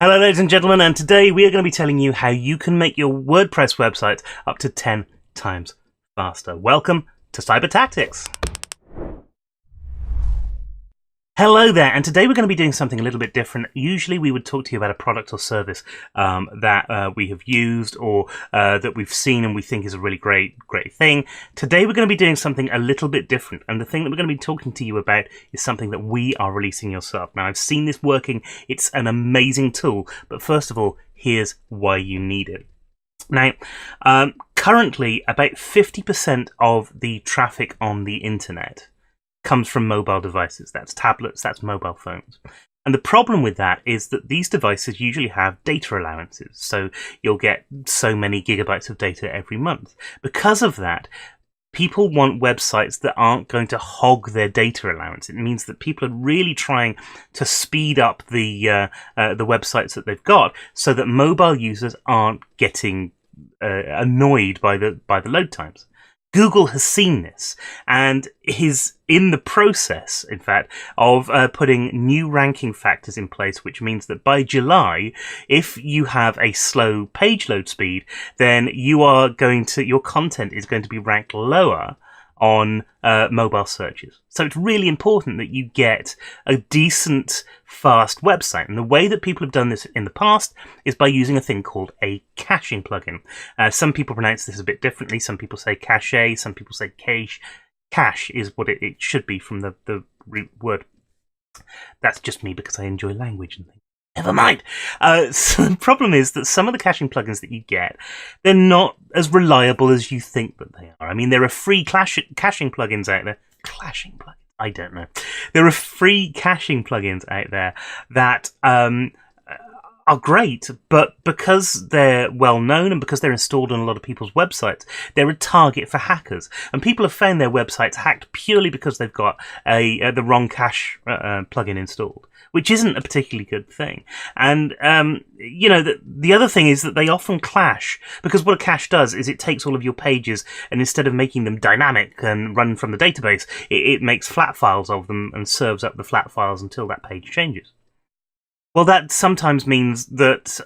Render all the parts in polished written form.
Hello ladies and gentlemen, and today we are going to be telling you how you can make your WordPress website up to 10 times faster. Welcome to Cyber Tactics. Hello there, and today we're going to be doing something a little bit different. Usually we would talk to you about a product or service that we have used or that we've seen and we think is a really great thing. Today we're going to be doing something a little bit different, and the thing that we're going to be talking to you about is something that we are releasing yourself. Now, I've seen this working. It's an amazing tool, but first of all, here's why you need it. Now, currently about 50% of the traffic on the internet comes from mobile devices. That's tablets, that's mobile phones. And the problem with that is that these devices usually have data allowances. So you'll get so many gigabytes of data every month. Because of that, people want websites that aren't going to hog their data allowance. It means that people are really trying to speed up the websites that they've got so that mobile users aren't getting annoyed by the load times. Google has seen this and is in the process, in fact, of putting new ranking factors in place, which means that by July, if you have a slow page load speed, then your content is going to be ranked lower on mobile searches. So it's really important that you get a decent, fast website. And the way that people have done this in the past is by using a thing called a caching plugin. Some people pronounce this a bit differently. Some people say cache, some people say cache. Cache is what it should be from the root word. That's just me because I enjoy language and things. Never mind. So the problem is that some of the caching plugins that you get, they're not as reliable as you think that they are. I mean, there are free caching plugins out there. Clashing plugins? I don't know. There are free caching plugins out there that are great, but because they're well known and because they're installed on a lot of people's websites, they're a target for hackers. And people have found their websites hacked purely because they've got the wrong cache plugin installed, which isn't a particularly good thing. And, the other thing is that they often clash, because what a cache does is it takes all of your pages and instead of making them dynamic and run from the database, it makes flat files of them and serves up the flat files until that page changes. Well, that sometimes means that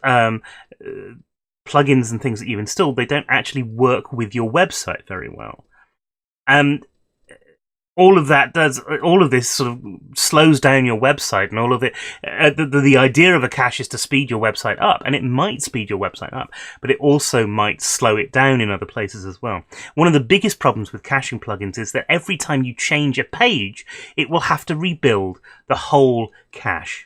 plugins and things that you install, they don't actually work with your website very well. And all of this sort of slows down your website, and all of it. The idea of a cache is to speed your website up, and it might speed your website up, but it also might slow it down in other places as well. One of the biggest problems with caching plugins is that every time you change a page, it will have to rebuild the whole cache.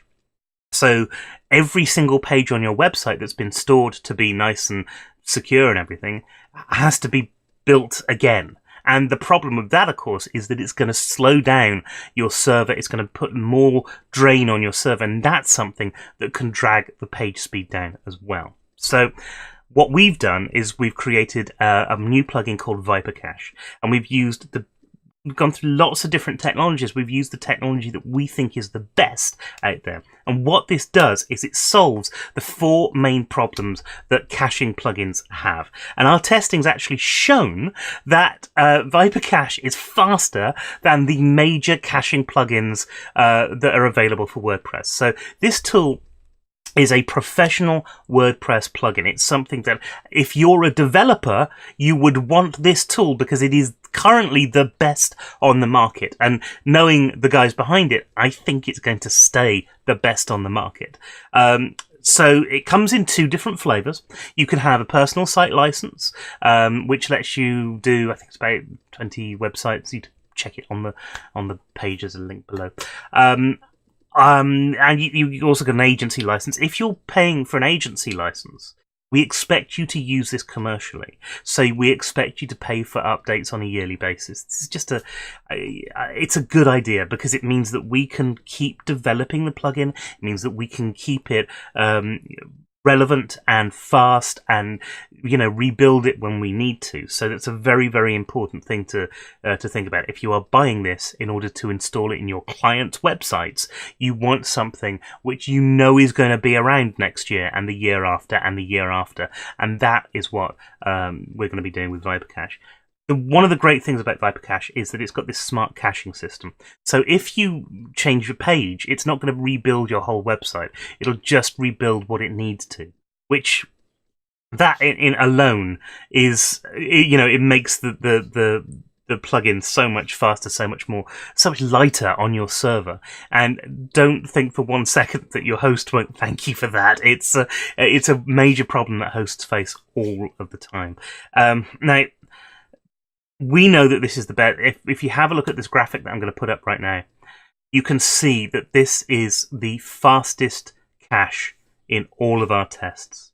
So every single page on your website that's been stored to be nice and secure and everything has to be built again. And the problem with that, of course, is that it's going to slow down your server. It's going to put more drain on your server, and that's something that can drag the page speed down as well. So what we've done is we've created a new plugin called Vache, and we've gone through lots of different technologies. We've used the technology that we think is the best out there. And what this does is it solves the 4 main problems that caching plugins have. And our testing's actually shown that Vache is faster than the major caching plugins that are available for WordPress. So this tool is a professional WordPress plugin. It's something that if you're a developer, you would want this tool because it is currently the best on the market. And knowing the guys behind it, I think it's going to stay the best on the market. So it comes in 2 different flavors. You can have a personal site license, which lets you do, I think it's about 20 websites. You check it on the page. There's a link below. And you also get an agency license. If you're paying for an agency license, we expect you to use this commercially. So we expect you to pay for updates on a yearly basis. This is just it's a good idea because it means that we can keep developing the plugin. It means that we can keep it relevant and fast and rebuild it when we need to. So that's a very, very important thing to think about. If you are buying this in order to install it in your client's websites, you want something which you know is going to be around next year and the year after and the year after, and that is what we're going to be doing with Vache. one of the great things about Viper Cache is that it's got this smart caching system. So if you change your page, it's not going to rebuild your whole website. It'll just rebuild what it needs to, which that in alone is, it makes the plugin so much faster, so much lighter on your server. And don't think for 1 second that your host won't thank you for that. It's a major problem that hosts face all of the time. Now, we know that this is the best. If you have a look at this graphic that I'm going to put up right now, you can see that this is the fastest cache in all of our tests.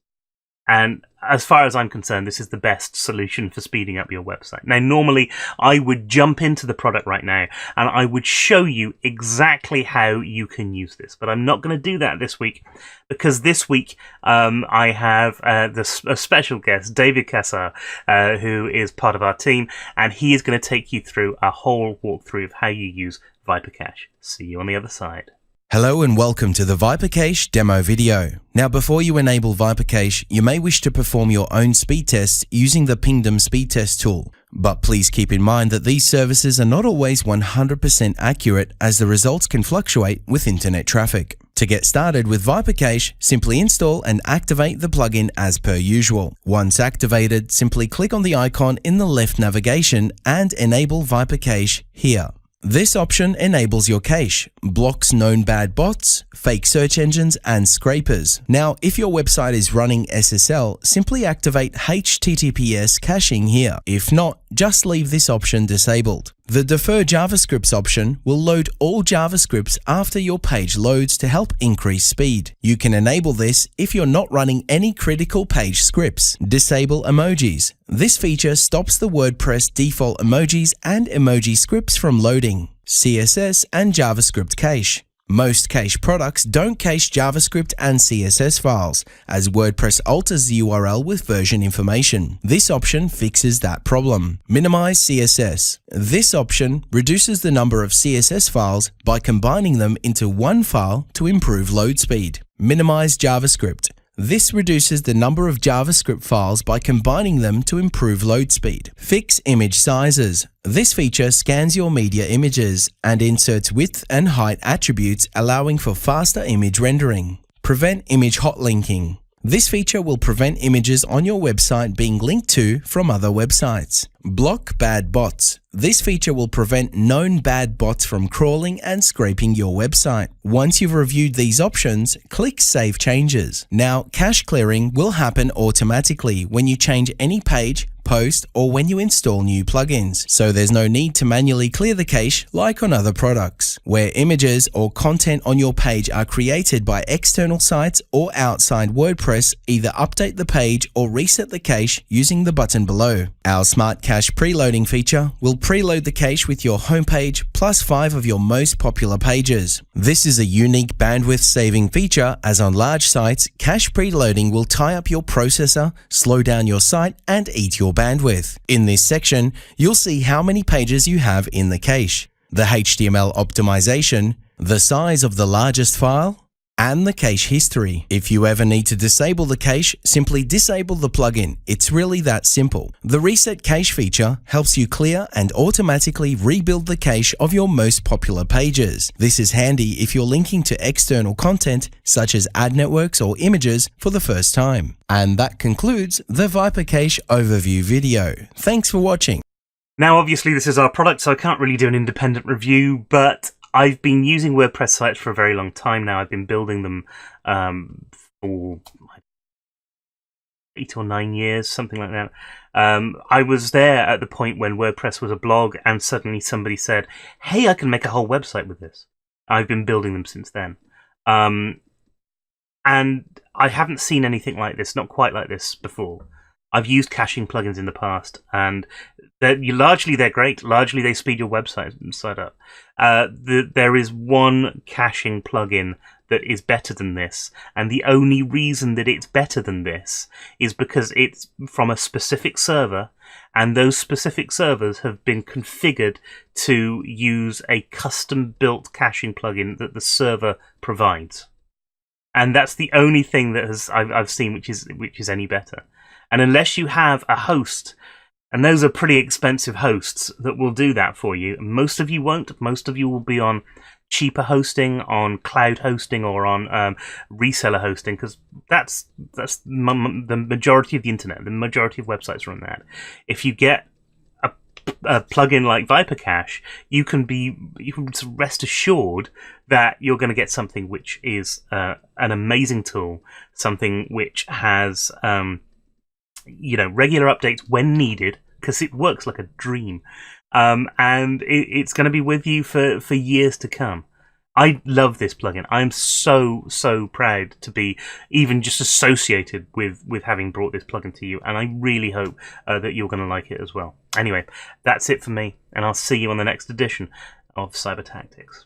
And as far as I'm concerned, this is the best solution for speeding up your website. Now, normally, I would jump into the product right now, and I would show you exactly how you can use this. But I'm not going to do that this week, because this week I have a special guest, David Cassar, who is part of our team, and he is going to take you through a whole walkthrough of how you use Viper Cache. See you on the other side. Hello and welcome to the Viper Cache demo video. Now, before you enable Viper Cache, you may wish to perform your own speed tests using the Pingdom speed test tool. But please keep in mind that these services are not always 100% accurate, as the results can fluctuate with internet traffic. To get started with Viper Cache, simply install and activate the plugin as per usual. Once activated, simply click on the icon in the left navigation and enable Viper Cache here. This option enables your cache, blocks known bad bots, fake search engines, and scrapers. Now, if your website is running SSL, simply activate HTTPS caching here. If not, just leave this option disabled. The Defer JavaScripts option will load all JavaScripts after your page loads to help increase speed. You can enable this if you're not running any critical page scripts. Disable emojis. This feature stops the WordPress default emojis and emoji scripts from loading. CSS and JavaScript cache. Most cache products don't cache JavaScript and CSS files, as WordPress alters the URL with version information. This option fixes that problem. Minimize CSS. This option reduces the number of CSS files by combining them into one file to improve load speed. Minimize JavaScript. This reduces the number of JavaScript files by combining them to improve load speed. Fix image sizes. This feature scans your media images and inserts width and height attributes, allowing for faster image rendering. Prevent image hot linking. This feature will prevent images on your website being linked to from other websites. Block bad bots. This feature will prevent known bad bots from crawling and scraping your website. Once you've reviewed these options, click Save Changes. Now, cache clearing will happen automatically when you change any page, post, or when you install new plugins, so there's no need to manually clear the cache like on other products. Where images or content on your page are created by external sites or outside WordPress, either update the page or reset the cache using the button below. Our Smart Cache preloading feature will preload the cache with your homepage plus 5 of your most popular pages. This is a unique bandwidth saving feature, as on large sites, cache preloading will tie up your processor, slow down your site, and eat your bandwidth. In this section, you'll see how many pages you have in the cache, the HTML optimization, the size of the largest file, and the cache history. If you ever need to disable the cache, simply disable the plugin. It's really that simple. The Reset Cache feature helps you clear and automatically rebuild the cache of your most popular pages. This is handy if you're linking to external content such as ad networks or images for the first time. And that concludes the Viper Cache overview video. Thanks for watching. Now, obviously, this is our product, so I can't really do an independent review, but I've been using WordPress sites for a very long time now. I've been building them for 8 or 9 years, something like that. I was there at the point when WordPress was a blog, and suddenly somebody said, hey, I can make a whole website with this. I've been building them since then. And I haven't seen anything like this, not quite like this before. I've used caching plugins in the past, and largely they're great. Largely they speed your website up. There is one caching plugin that is better than this, and the only reason that it's better than this is because it's from a specific server, and those specific servers have been configured to use a custom-built caching plugin that the server provides. And that's the only thing that I've seen which is any better. And unless you have a host And those are pretty expensive hosts that will do that for you. Most of you won't. Most of you will be on cheaper hosting, on cloud hosting, or on reseller hosting, because that's the majority of the internet. The majority of websites are on that. If you get a plugin like Vache, you can rest assured that you're going to get something which is an amazing tool, something which has regular updates when needed, because it works like a dream, and it's going to be with you for years to come. I love this plugin. I'm so proud to be even just associated with having brought this plugin to you, and I really hope that you're going to like it as well. Anyway, that's it for me, and I'll see you on the next edition of Cyber Tactics.